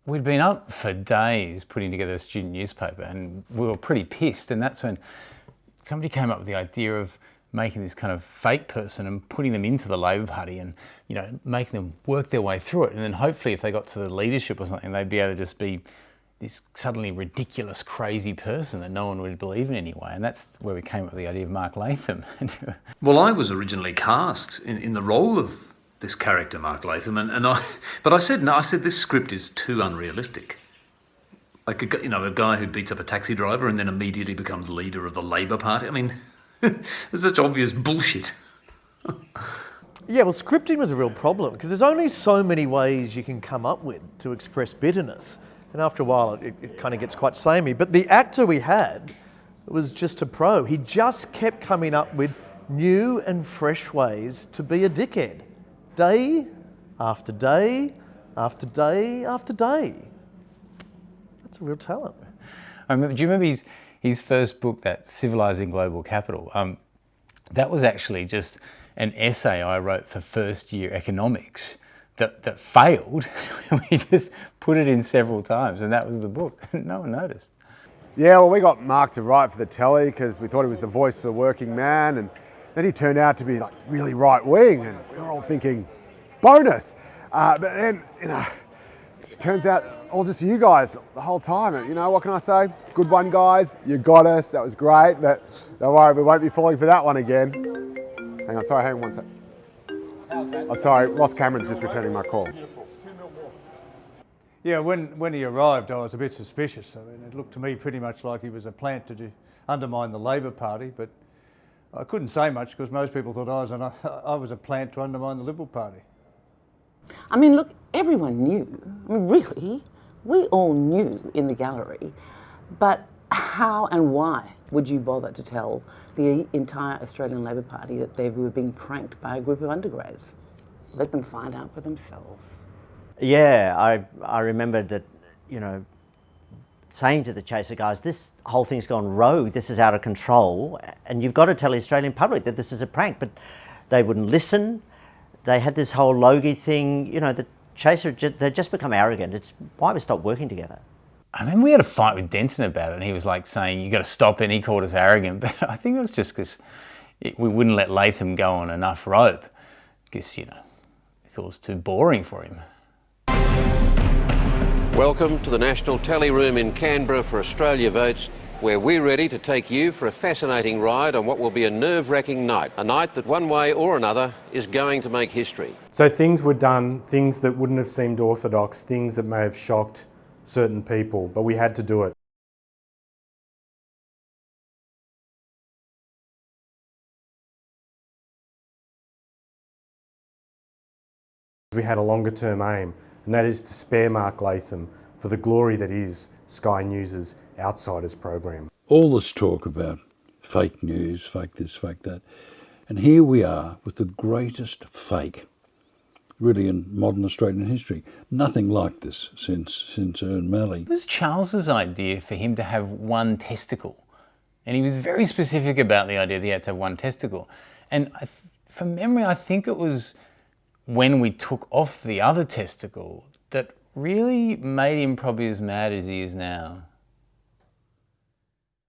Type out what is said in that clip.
we'd been up for days putting together a student newspaper, and we were pretty pissed, and that's when somebody came up with the idea of making this kind of fake person and putting them into the Labor Party and, you know, making them work their way through it. And then hopefully if they got to the leadership or something, they'd be able to just be this suddenly ridiculous, crazy person that no one would believe in anyway. And that's where we came up with the idea of Mark Latham. Well, I was originally cast in the role of this character, Mark Latham, but I said, no, I said this script is too unrealistic. Like, a guy who beats up a taxi driver and then immediately becomes leader of the Labor Party. I mean, there's such obvious bullshit. Yeah, well, scripting was a real problem because there's only so many ways you can come up with to express bitterness. And after a while, it kind of gets quite samey. But the actor we had was just a pro. He just kept coming up with new and fresh ways to be a dickhead. Day after day after day after day. That's a real talent. Do you remember his first book, that Civilizing Global Capital? That was actually just an essay I wrote for first year economics that failed. We just put it in several times, and that was the book. No one noticed. Yeah, well, we got Mark to write for the telly because we thought he was the voice for the working man, and then he turned out to be like really right wing, and we were all thinking, bonus. But then, it turns out all just you guys the whole time. And what can I say? Good one, guys. You got us. That was great. But don't worry, we won't be falling for that one again. Hang on, one sec. Oh, sorry, Ross Cameron's just returning my call. Yeah, when he arrived, I was a bit suspicious. I mean, it looked to me pretty much like he was a plant to undermine the Labor Party, but I couldn't say much because most people thought I was a plant to undermine the Liberal Party. I mean, look, everyone knew. I mean, really, we all knew in the gallery. But how and why would you bother to tell the entire Australian Labor Party that they were being pranked by a group of undergrads? Let them find out for themselves. Yeah, I remember that, saying to the Chaser guys, this whole thing's gone rogue, this is out of control, and you've got to tell the Australian public that this is a prank. But they wouldn't listen. They had this whole Logie thing, the Chaser, they'd just become arrogant. It's why we stopped working together. I mean, we had a fight with Denton about it, and he was like saying, you got to stop it, and he called us arrogant. But I think it was just because we wouldn't let Latham go on enough rope. Because, we thought it was too boring for him. Welcome to the National Tally Room in Canberra for Australia Votes, where we're ready to take you for a fascinating ride on what will be a nerve-wracking night. A night that one way or another is going to make history. So things were done, things that wouldn't have seemed orthodox, things that may have shocked certain people, but we had to do it. We had a longer term aim, and that is to spare Mark Latham for the glory that is Sky News' Outsiders program. All this talk about fake news, fake this, fake that, and here we are with the greatest fake really in modern Australian history. Nothing like this since Ern Malley. It was Charles's idea for him to have one testicle. And he was very specific about the idea that he had to have one testicle. And from memory, I think it was when we took off the other testicle that really made him probably as mad as he is now.